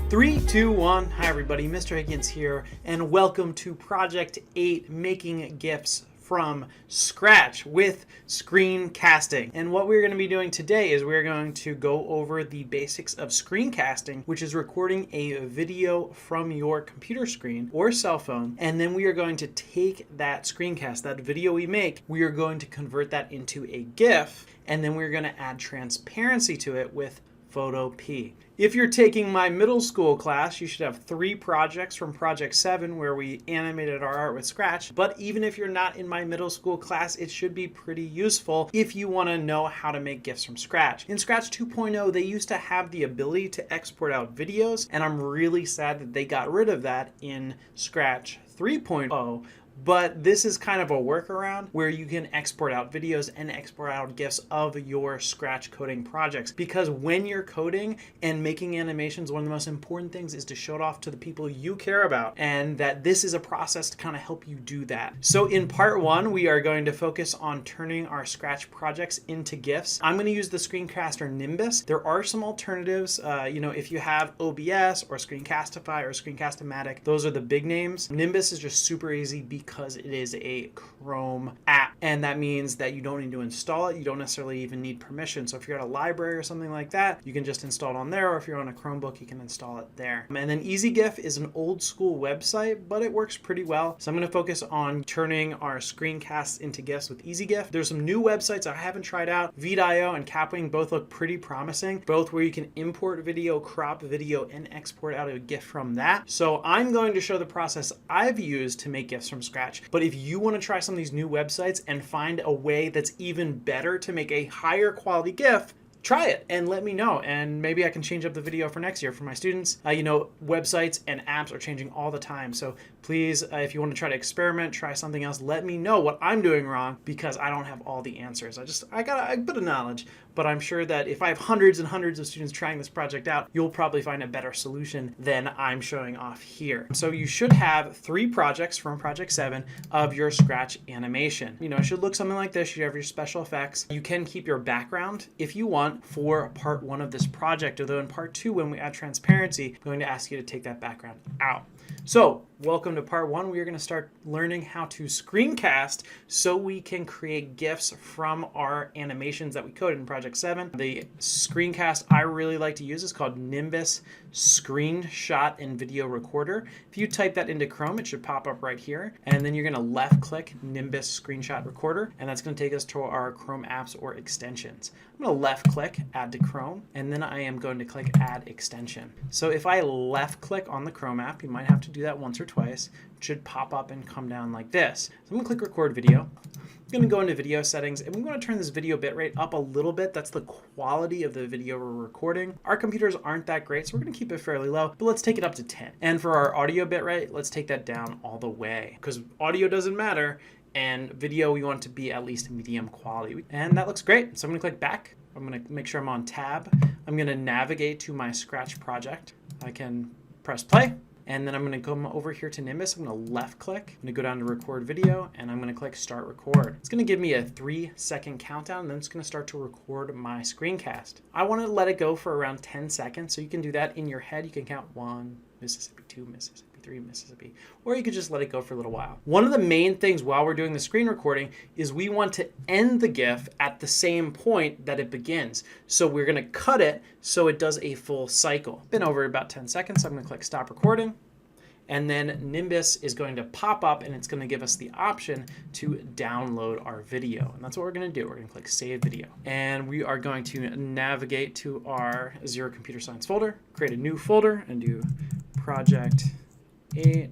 3, 2, 1. Hi everybody, Mr. Higgins here, and welcome to Project 8, making GIFs from scratch with Screencasting. And what we're going to be doing today is we're going to go over the basics of Screencasting, which is recording a video from your computer screen or cell phone, and then we are going to take that screencast, that video we make, we are going to convert that into a GIF, and then we're going to add transparency to it with Photopea. If you're taking my middle school class, you should have 3 projects from Project 7 where we animated our art with Scratch. But even if you're not in my middle school class, it should be pretty useful if you want to know how to make GIFs from scratch. In Scratch 2.0, they used to have the ability to export out videos, and I'm really sad that they got rid of that in Scratch 3.0. But this is kind of a workaround where you can export out videos and export out GIFs of your Scratch coding projects. Because when you're coding and making animations, one of the most important things is to show it off to the people you care about, and that this is a process to kind of help you do that. So in part 1, we are going to focus on turning our Scratch projects into GIFs. I'm going to use the Screencaster Nimbus. There are some alternatives. If you have OBS or Screencastify or Screencast-O-Matic, those are the big names. Nimbus is just super easy because it is a Chrome app, and that means that you don't need to install it. You don't necessarily even need permission. So if you're at a library or something like that, you can just install it on there, or if you're on a Chromebook, you can install it there. And then EasyGIF is an old school website, but it works pretty well. So I'm going to focus on turning our screencasts into GIFs with EasyGIF. There's some new websites I haven't tried out. Vidio and Capwing both look pretty promising, both where you can import video, crop video, and export out a GIF from that. So I'm going to show the process I've used to make GIFs from scratch. But if you want to try some of these new websites and find a way that's even better to make a higher quality GIF, try it and let me know, and maybe I can change up the video for next year for my students. Websites and apps are changing all the time, so please, if you want to try to experiment, try something else, let me know what I'm doing wrong, because I don't have all the answers. I got a bit of knowledge, but I'm sure that if I have hundreds and hundreds of students trying this project out, you'll probably find a better solution than I'm showing off here. So you should have 3 projects from Project 7 of your Scratch animation. It should look something like this. You have your special effects. You can keep your background if you want for part 1 of this project, although in part 2, when we add transparency, I'm going to ask you to take that background out. So welcome to part 1. We are going to start learning how to screencast so we can create GIFs from our animations that we coded in Project 7. The screencast I really like to use is called Nimbus Screenshot and Video Recorder. If you type that into Chrome, it should pop up right here. And then you're going to left click Nimbus Screenshot Recorder, and that's going to take us to our Chrome apps or extensions. I'm going to left click Add to Chrome, and then I am going to click Add Extension. So if I left click on the Chrome app, you might have to do that once or twice. It should pop up and come down like this. So I'm going to click Record Video. I'm going to go into video settings, and we want to turn this video bitrate up a little bit. That's the quality of the video we're recording. Our computers aren't that great, so we're going to keep it fairly low, but let's take it up to 10. And for our audio bitrate, let's take that down all the way, because audio doesn't matter, and video we want to be at least medium quality. And that looks great. So I'm going to click back. I'm going to make sure I'm on tab. I'm going to navigate to my Scratch project. I can press play. And then I'm going to come over here to Nimbus. I'm going to left click. I'm going to go down to record video, and I'm going to click start record. It's going to give me a 3-second countdown, and then it's going to start to record my screencast. I want to let it go for around 10 seconds. So you can do that in your head. You can count 1, Mississippi, 2, Mississippi, 3, Mississippi, or you could just let it go for a little while. One of the main things while we're doing the screen recording is we want to end the GIF at the same point that it begins. So we're going to cut it so it does a full cycle. Been over about 10 seconds, so I'm going to click stop recording. And then Nimbus is going to pop up, and it's going to give us the option to download our video. And that's what we're going to do. We're going to click Save Video. And we are going to navigate to our Zero Computer Science folder, create a new folder, and do Project 8,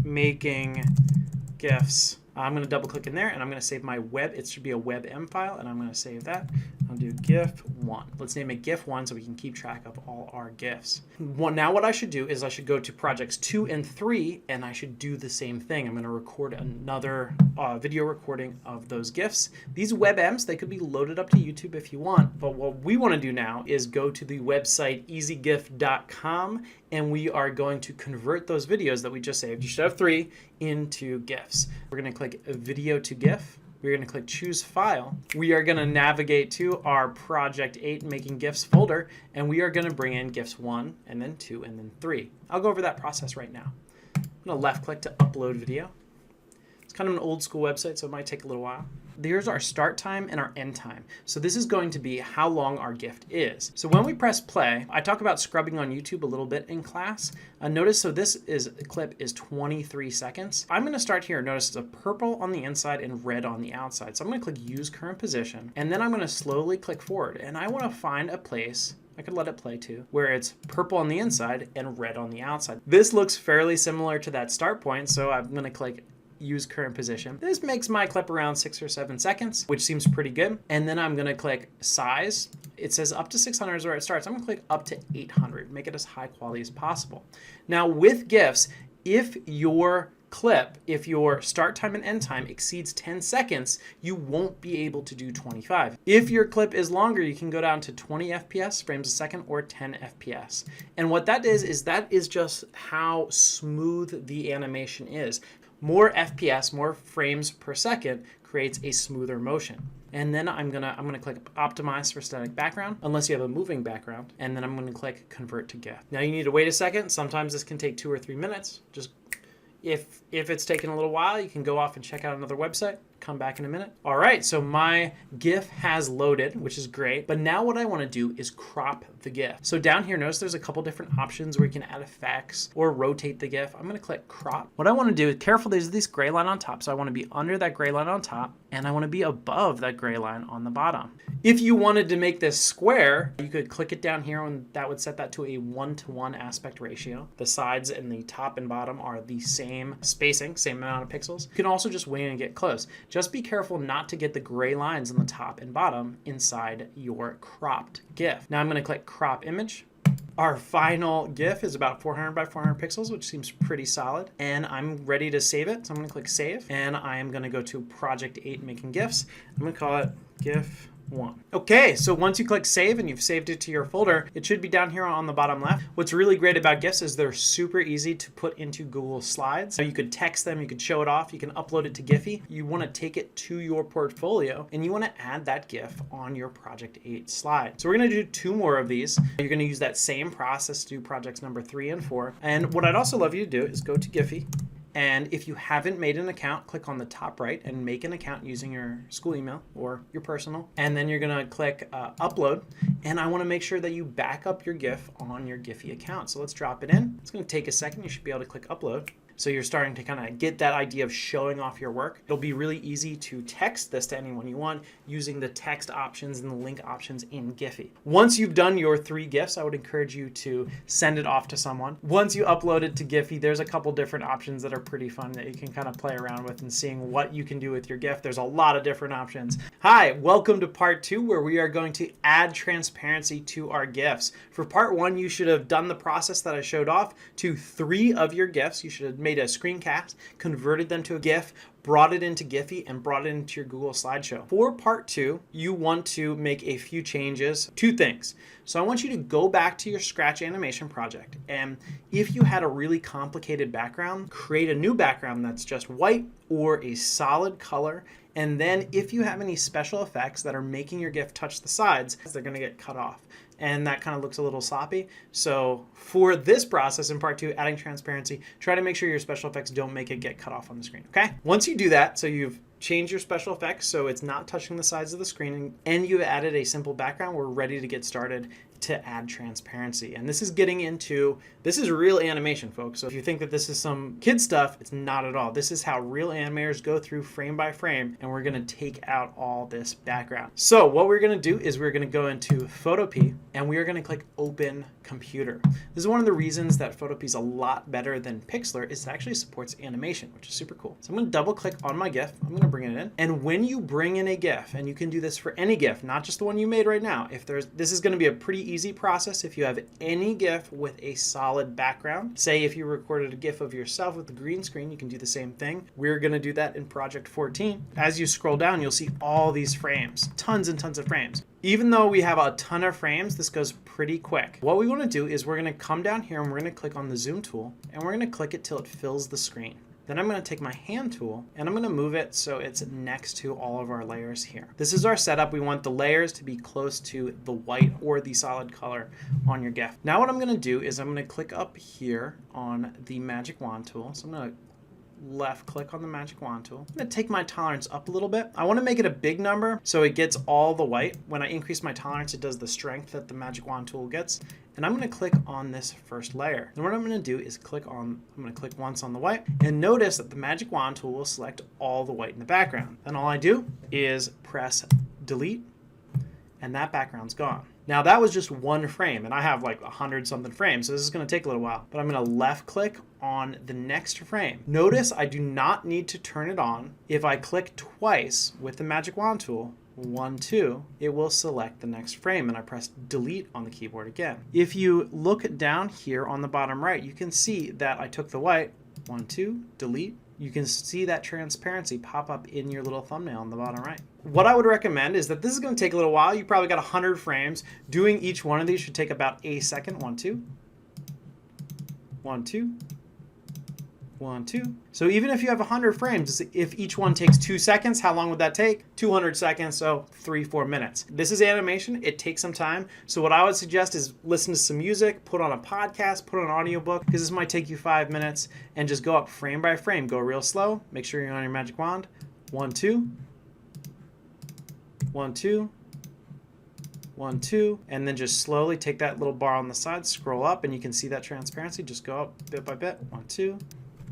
making GIFs. I'm going to double click in there, and I'm going to save my web. It should be a WebM file, and I'm going to save that. I'll do GIF1. Let's name it GIF1 so we can keep track of all our GIFs. Now what I should do is I should go to projects 2 and 3, and I should do the same thing. I'm going to record another video recording of those GIFs. These WebMs, they could be loaded up to YouTube if you want, but what we want to do now is go to the website easygif.com, and we are going to convert those videos that we just saved. You should have 3 into GIFs. We're going to click video to GIF. We're going to click choose file. We are going to navigate to our project 8 making GIFs folder, and we are going to bring in GIFs 1 and then 2 and then 3. I'll go over that process right now. I'm going to left click to upload video. It's kind of an old school website, so it might take a little while. Here's our start time and our end time. So this is going to be how long our gift is. So when we press play, I talk about scrubbing on YouTube a little bit in class. Notice, so this clip is 23 seconds. I'm going to start here. Notice it's a purple on the inside and red on the outside. So I'm going to click use current position, and then I'm going to slowly click forward. And I want to find a place, I could let it play too, where it's purple on the inside and red on the outside. This looks fairly similar to that start point, so I'm going to click use current position. This makes my clip around 6 or 7 seconds, which seems pretty good. And then I'm gonna click size. It says up to 600 is where it starts. I'm gonna click up to 800, make it as high quality as possible. Now with GIFs, if your start time and end time exceeds 10 seconds, you won't be able to do 25. If your clip is longer, you can go down to 20 FPS, frames a second, or 10 FPS. And what that is that is just how smooth the animation is. More FPS, more frames per second, creates a smoother motion. And then I'm gonna click optimize for static background, unless you have a moving background, and then I'm gonna click convert to GIF. Now you need to wait a second. Sometimes this can take 2 or 3 minutes. Just if it's taken a little while, you can go off and check out another website. Come back in a minute. All right, so my GIF has loaded, which is great. But now what I want to do is crop the GIF. So down here, notice there's a couple different options where you can add effects or rotate the GIF. I'm going to click crop. What I want to do, careful, there's this gray line on top. So I want to be under that gray line on top, and I want to be above that gray line on the bottom. If you wanted to make this square, you could click it down here, and that would set that to a 1:1 aspect ratio. The sides and the top and bottom are the same spacing, same amount of pixels. You can also just wait and get close. Just be careful not to get the gray lines on the top and bottom inside your cropped GIF. Now I'm going to click crop image. Our final GIF is about 400 by 400 pixels, which seems pretty solid. And I'm ready to save it. So I'm going to click save. And I am going to go to project 8 making GIFs. I'm going to call it GIF 1. Okay, so once you click save and you've saved it to your folder, it should be down here on the bottom left. What's really great about GIFs is they're super easy to put into Google Slides. So you could text them, you could show it off, you can upload it to Giphy. You want to take it to your portfolio and you want to add that GIF on your Project 8 slide. So we're going to do 2 more of these. You're going to use that same process to do projects number 3 and 4. And what I'd also love you to do is go to Giphy. And if you haven't made an account, click on the top right and make an account using your school email or your personal. And then you're going to click upload. And I want to make sure that you back up your GIF on your Giphy account. So let's drop it in. It's going to take a second. You should be able to click upload. So you're starting to kind of get that idea of showing off your work. It'll be really easy to text this to anyone you want using the text options and the link options in Giphy. Once you've done your 3 GIFs, I would encourage you to send it off to someone. Once you upload it to Giphy, there's a couple different options that are pretty fun that you can kind of play around with and seeing what you can do with your GIF. There's a lot of different options. Hi, welcome to part 2, where we are going to add transparency to our GIFs. For part 1, you should have done the process that I showed off to 3 of your GIFs. You should have made a screencast, converted them to a GIF, brought it into Giphy, and brought it into your Google slideshow. For part 2, you want to make a few changes. 2 things. So I want you to go back to your Scratch animation project, and if you had a really complicated background, create a new background that's just white or a solid color. And then if you have any special effects that are making your GIF touch the sides, they're going to get cut off. And that kind of looks a little sloppy. So for this process in part 2, adding transparency, try to make sure your special effects don't make it get cut off on the screen, okay? Once you do that, so you've changed your special effects so it's not touching the sides of the screen, and you've added a simple background, we're ready to get started to add transparency. And this is this is real animation, folks. So if you think that this is some kid stuff, it's not at all. This is how real animators go through frame by frame, and we're gonna take out all this background. So what we're gonna do is we're gonna go into Photopea, and we are gonna click Open Computer. This is one of the reasons that Photopea is a lot better than Pixlr, is it actually supports animation, which is super cool. So I'm gonna double click on my GIF, I'm gonna bring it in. And when you bring in a GIF, and you can do this for any GIF, not just the one you made right now, this is gonna be a pretty easy process if you have any GIF with a solid background. Say if you recorded a GIF of yourself with the green screen, you can do the same thing. We're gonna do that in Project 14. As you scroll down, you'll see all these frames, tons and tons of frames. Even though we have a ton of frames, this goes pretty quick. What we want to do is we're going to come down here and we're going to click on the zoom tool, and we're going to click it till it fills the screen. Then I'm going to take my hand tool and I'm going to move it so it's next to all of our layers here. This is our setup. We want the layers to be close to the white or the solid color on your GIF. Now what I'm going to do is I'm going to click up here on the magic wand tool. So I'm going to left click on the magic wand tool. I'm going to take my tolerance up a little bit. I want to make it a big number so it gets all the white. When I increase my tolerance, it does the strength that the magic wand tool gets. And I'm going to click on this first layer. And what I'm going to do is I'm going to click once on the white, and notice that the magic wand tool will select all the white in the background. Then all I do is press delete, and that background's gone. Now that was just one frame, and I have like 100 something frames, so this is going to take a little while. But I'm going to left click on the next frame. Notice I do not need to turn it on. If I click twice with the magic wand tool, 1, 2, it will select the next frame, and I press delete on the keyboard again. If you look down here on the bottom right, you can see that I took the white, 1, 2, delete. You can see that transparency pop up in your little thumbnail on the bottom right. What I would recommend is that this is going to take a little while. You probably got 100 frames. Doing each one of these should take about a second. 1, 2, 1, 2, 1, 2. So even if you have 100 frames, if each one takes 2 seconds, how long would that take? 200 seconds, so 3-4 minutes. This is animation. It takes some time. So what I would suggest is listen to some music, put on a podcast, put on an audiobook, because this might take you 5 minutes, and just go up frame by frame. Go real slow. Make sure you're on your magic wand. 1, 2, 1, 2, 1, 2, and then just slowly take that little bar on the side, scroll up, and you can see that transparency. Just go up bit by bit. 1, 2.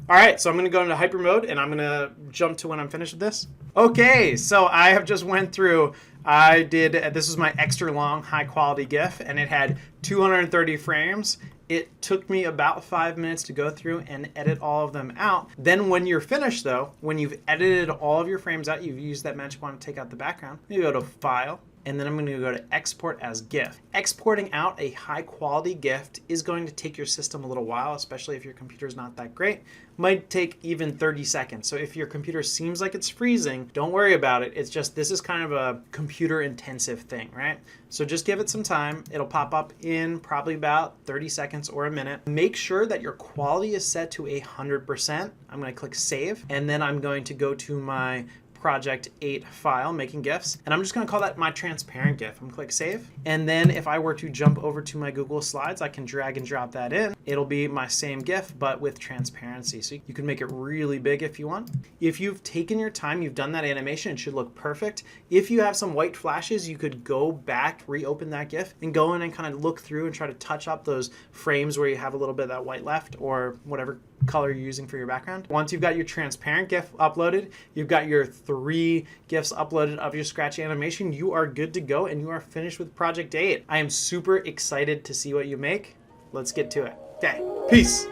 All right, so I'm gonna go into hyper mode and I'm gonna jump to when I'm finished with this. Okay, so I have just went through, this was my extra long high quality GIF, and it had 230 frames. It took me about 5 minutes to go through and edit all of them out. Then when you're finished though, when you've edited all of your frames out, you've used that magic wand to take out the background, you go to File, and then I'm going to go to Export as GIF. Exporting out a high quality GIF is going to take your system a little while, especially if your computer is not that great. Might take even 30 seconds. So if your computer seems like it's freezing, don't worry about it. It's just, this is kind of a computer intensive thing, right? So just give it some time. It'll pop up in probably about 30 seconds or a minute. Make sure that your quality is set to 100%. I'm going to click Save, and then I'm going to go to my Project 8 file, making GIFs, and I'm just going to call that my transparent GIF. I'm going to click Save, and then if I were to jump over to my Google Slides, I can drag and drop that in. It'll be my same GIF, but with transparency, so you can make it really big if you want. If you've taken your time, you've done that animation, it should look perfect. If you have some white flashes, you could go back, reopen that GIF, and go in and kind of look through and try to touch up those frames where you have a little bit of that white left, or whatever color you're using for your background. Once you've got your transparent GIF uploaded, you've got your 3 GIFs uploaded of your Scratch animation, you are good to go and you are finished with Project 8. I am super excited to see what you make. Let's get to it. Okay, peace.